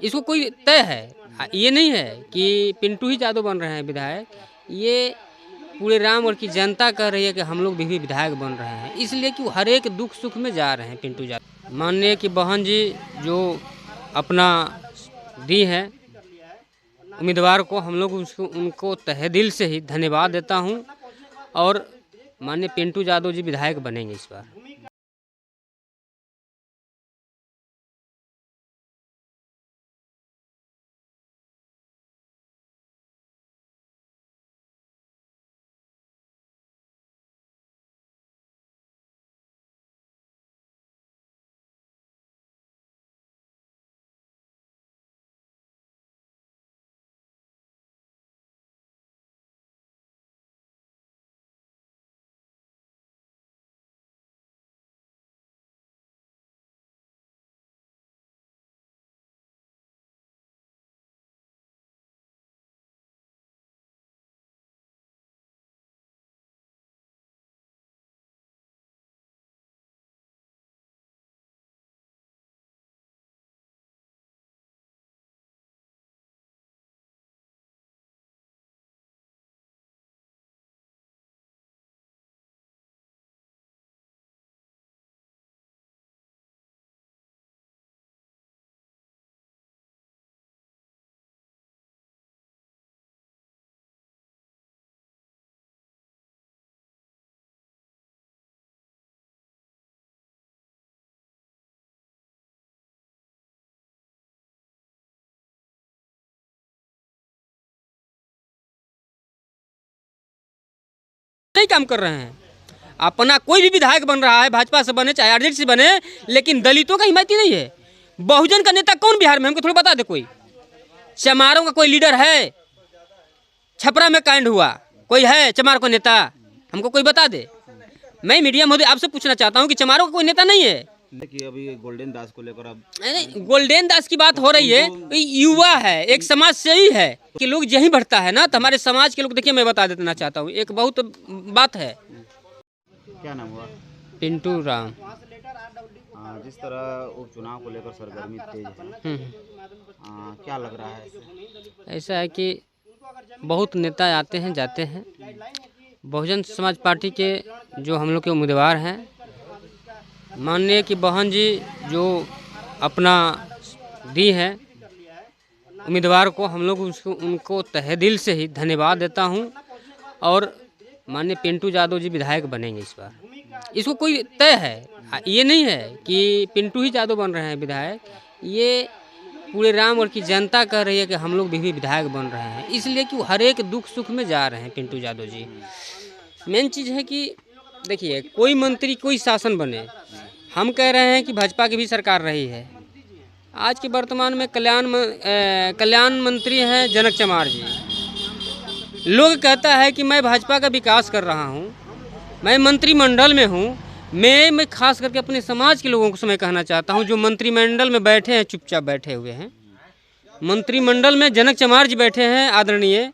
इसको कोई तय है, ये नहीं है कि पिंटू ही जादव बन रहे हैं विधायक। ये पूरे रामगढ़ की जनता कह रही है कि हम लोग भी विधायक बन रहे हैं, इसलिए कि हर एक दुख सुख में जा रहे हैं पिंटू जादव। माननीय कि बहन जी जो अपना दी है उम्मीदवार को, हम लोग उनको तहे दिल से ही धन्यवाद देता हूं। और माननीय पिंटू जादव जी विधायक बनेंगे इस बार। नहीं काम कर रहे हैं। अपना कोई भी विधायक बन रहा है, भाजपा से बने चाहे आरजेडी से बने, लेकिन दलितों का हिमायती नहीं है। बहुजन का नेता कौन बिहार में, हमको थोड़ा बता दे। कोई चमारों का कोई लीडर है? छपरा में कांड हुआ, कोई है चमारों का नेता? हमको कोई बता दे। मैं मीडिया महोदय आपसे पूछना चाहता हूँ कि चमारों का कोई नेता नहीं है? देखिए अभी गोल्डन दास को लेकर अब नहीं, गोल्डन दास की बात हो रही है। युवा है, एक समाज से ही है कि लोग यही बढ़ता है ना, तो हमारे समाज के लोग, देखिए मैं बता देना चाहता हूँ, एक बहुत बात है। क्या नाम हुआ? पिंटू राम। जिस तरह उपचुनाव को लेकर सरगर्मी तेज है, क्या लग रहा है इससे? ऐसा है कि बहुत नेता आते हैं जाते हैं। बहुजन समाज पार्टी के जो हम लोग के उम्मीदवार हैं, माननीय कि बहन जी जो अपना दी है उम्मीदवार को, हम लोग उनको तहे दिल से ही धन्यवाद देता हूं। और माननीय पिंटू जादव जी विधायक बनेंगे इस बार। इसको कोई तय है, ये नहीं है कि पिंटू ही जादव बन रहे हैं विधायक। ये पूरे रामगढ़ की जनता कह रही है कि हम लोग भी विधायक बन रहे हैं, इसलिए कि हर एक दुख सुख में जा रहे हैं पिंटू जादव जी। मेन चीज़ है कि देखिए, कोई मंत्री कोई शासन बने, हम कह रहे हैं कि भाजपा की भी सरकार रही है। आज के वर्तमान में कल्याण मंत्री हैं जनक चमार जी। लोग कहता है कि मैं भाजपा का विकास कर रहा हूं, मैं मंत्रिमंडल में हूं। मैं खास करके अपने समाज के लोगों को मैं कहना चाहता हूं, जो मंत्रिमंडल में बैठे हैं, चुपचाप बैठे हुए हैं। मंत्रिमंडल में जनक चमार जी बैठे हैं आदरणीय,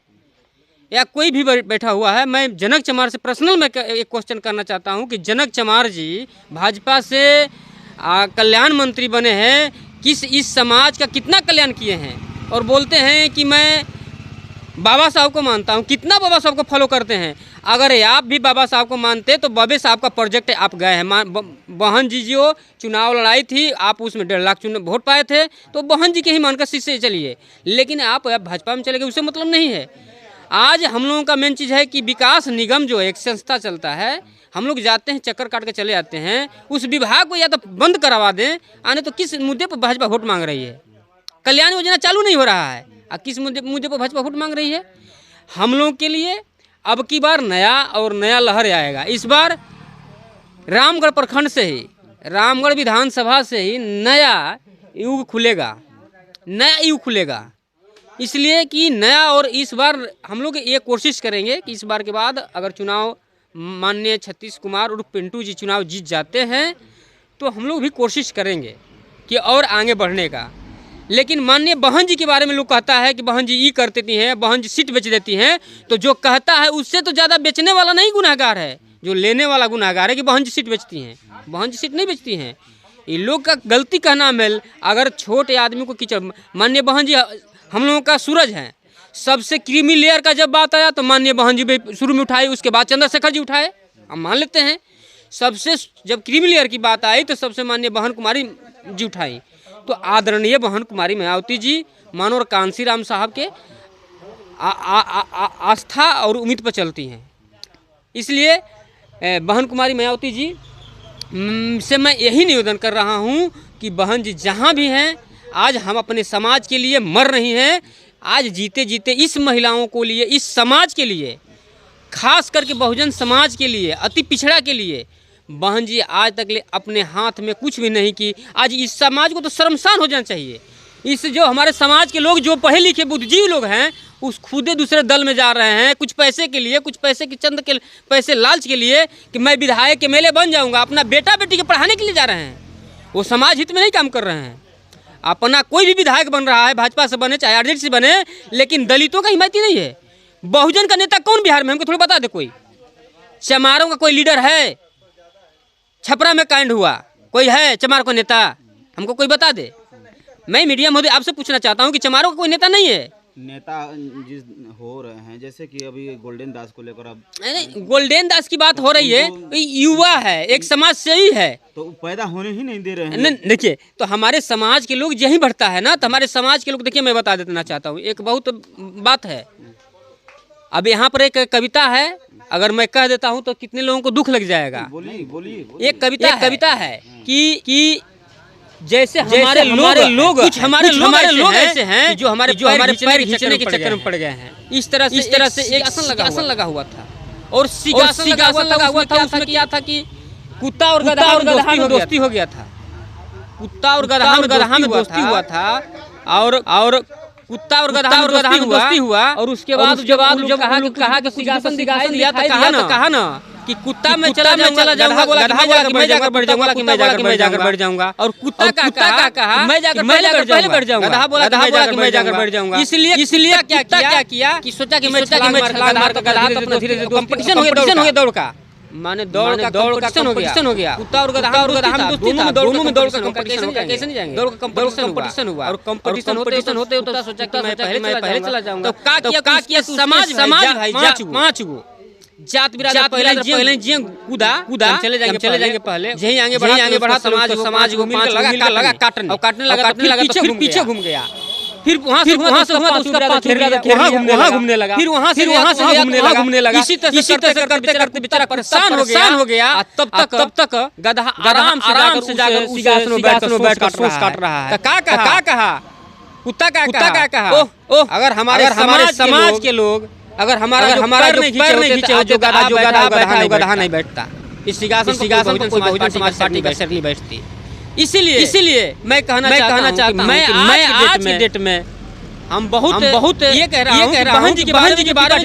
या कोई भी बैठा हुआ है। मैं जनक चमार से पर्सनल में एक क्वेश्चन करना चाहता हूं कि जनक चमार जी भाजपा से कल्याण मंत्री बने हैं, इस समाज का कितना कल्याण किए हैं? और बोलते हैं कि मैं बाबा साहब को मानता हूं। कितना बाबा साहब को फॉलो करते हैं? अगर आप भी बाबा साहब को मानते तो बाबे साहब का प्रोजेक्ट आप गए हैं। बहन जी जो चुनाव लड़ाई थी, आप उसमें 1.5 लाख वोट पाए थे, तो बहन जी के ही मानकर शीशे चलिए। लेकिन आप भाजपा में चले गए, उससे मतलब नहीं है। आज हम लोगों का मेन चीज़ है कि विकास निगम जो एक संस्था चलता है, हम लोग जाते हैं, चक्कर काट के चले आते हैं। उस विभाग को या तो बंद करवा दें, आने तो किस मुद्दे पर भाजपा वोट मांग रही है? कल्याण योजना चालू नहीं हो रहा है, किस मुद्दे पर भाजपा वोट मांग रही है? हम लोगों के लिए अब की बार नया लहर आएगा। इस बार रामगढ़ प्रखंड से ही, रामगढ़ विधानसभा से ही नया युग खुलेगा। इसलिए कि नया, और इस बार हम लोग ये कोशिश करेंगे कि इस बार के बाद अगर चुनाव माननीय छत्तीस कुमार और पिंटू जी चुनाव जीत जाते हैं, तो हम लोग भी कोशिश करेंगे कि और आगे बढ़ने का। लेकिन माननीय बहन जी के बारे में लोग कहता है कि बहन जी ये कर देती हैं, बहन जी सीट बेच देती हैं। तो जो कहता है उससे तो ज़्यादा बेचने वाला नहीं गुनाहगार है, जो लेने वाला गुनाहगार है कि बहन जी सीट बेचती हैं। बहन जी सीट नहीं बेचती हैं। ये लोग का गलती का नाम है। अगर छोटे आदमी को कीचड़, माननीय बहन जी हम लोगों का सूरज हैं, सबसे क्रीमी लेयर का जब बात आया तो माननीय बहन जी भी शुरू में उठाए, उसके बाद चंद्रशेखर जी उठाए, हम मान लेते हैं। सबसे जब क्रीमी लेयर की बात आई तो सबसे माननीय बहन कुमारी जी उठाई। तो आदरणीय बहन कुमारी मायावती जी मानवर कांसीराम साहब के आस्था और उम्मीद पर चलती हैं। इसलिए बहन कुमारी मायावती जी से मैं यही निवेदन कर रहा हूँ कि बहन जी जहाँ भी हैं, आज हम अपने समाज के लिए मर रही हैं। आज जीते जीते इस महिलाओं को लिए, इस समाज के लिए, खास करके बहुजन समाज के लिए, अति पिछड़ा के लिए बहन जी आज तक ले अपने हाथ में कुछ भी नहीं की। आज इस समाज को तो शर्मसार हो जाना चाहिए। इस जो हमारे समाज के लोग जो पढ़े लिखे बुद्धिजीवी लोग हैं, उस खुदे दूसरे दल में जा रहे हैं कुछ पैसे के लिए, कुछ पैसे के चंद के पैसे लालच के लिए कि मैं विधायक MLA बन जाऊंगा, अपना बेटा बेटी के पढ़ाने के लिए जा रहे हैं। वो समाज हित में नहीं काम कर रहे हैं। अपना कोई भी विधायक बन रहा है, भाजपा से बने चाहे RJD से बने, लेकिन दलितों का हिमायती नहीं है। बहुजन का नेता कौन बिहार में, हमको थोड़ा बता दे। कोई चमारों का कोई लीडर है? छपरा में कांड हुआ, कोई है चमार को नेता? हमको कोई बता दे। मैं मीडिया महोदय आपसे पूछना चाहता हूँ कि चमारों का कोई नेता नहीं है? नेता जिस हो रहे हैं, जैसे कि अभी गोल्डन दास को लेकर अब नहीं, गोल्डन दास की बात हो रही है। युवा है, एक समाज से ही है, तो पैदा होने ही नहीं दे रहे हैं। नहीं देखिए, तो हमारे समाज के लोग यही बढ़ता है ना। तो हमारे समाज के लोग, देखिए मैं बता देना चाहता हूँ, एक बहुत बात है। अब यहाँ पर एक कविता है, अगर मैं कह देता हूँ तो कितने लोगों को दुख लग जाएगा। बोलिए। एक कविता है कि जैसे हमारे लोग कुछ हमारे लोग ऐसे हैं जो हमारे पैर खींचने के चक्कर में पड़ गए हैं। इस तरह से एक सिंहासन लगा हुआ था, और सिंहासन लगा हुआ था। उसमें क्या था कि कुत्ता और गधा में दोस्ती हो गया था। कुत्ता और गधा में दोस्ती हुआ था, और कुत्ता और गधा में दोस्ती हुआ। और उसके बाद जब कहा कि सिंहासन दिया तो कहा ना कि कुत्ता में चला जाऊंगा, गधा बोला कि मैं जाकर बैठ जाऊंगा, और कुत्ता का कहा मैं जाकर पहले बैठ जाऊंगा, गधा बोला कि मैं जाकर बैठ जाऊंगा। इसलिए क्या किया कि सोचा कि मैं छलांग मार कर गधा तो अपना धीरे-धीरे कंपटीशन हो गया दौड़ का, माने दौड़ का कंपटीशन हो गया। कुत्ता और गधा में दोनों में दौड़ का कंपटीशन हो गया। कैसे नहीं जाएंगे? दौड़ का कंपटीशन हुआ, और कंपटीशन होते तो सोचा कि मैं पहले चला जाऊंगा। तो का किया समाज भाई पांच गो जात बिरादर पहले जी कूदा चले जाएंगे पहले, यही आगे बढ़ा समाज को लगा काटने लगा, फिर पीछे घूम गया, फिर वहाँ से घूमने लगा, फिर वहाँ से घूमने लगा। इसी तरह से करते बेचारा परेशान हो गया। तब तक गधा आराम से जाकर सिंहासन में बैठकर सोच काट रहा है। क्या कहा? कुत्ता का कहा? अगर हमारे समाज के लोग, अगर हमारा पैर नहीं खींचे हो, जो गधा नहीं बैठता, इस सिंहासन पर बहुजन समाज पार्टी का सरली बैठती। इसीलिए मैं कहना चाहता हूँ, मैं आज की डेट में हम बहुत ये कह रहा हूँ, बहन जी के बारे में जो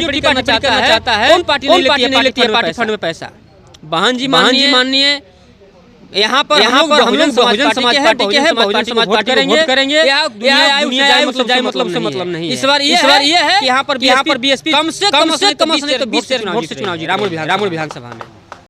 टिप्पणी करना चाहता है, कौन पार्टी नहीं लेती है पार्टी फंड में पैसा? बहन जी माननीय यहाँ पर हम लोग बहुजन समाज पार्टी के हैं, बहुजन समाज पार्टी वोट करेंगे। मतलब से मतलब नहीं है। इस बार ये है कि यहाँ पर BSP कम से कम 20 से चुनाव जीत रामपुर विधानसभा में।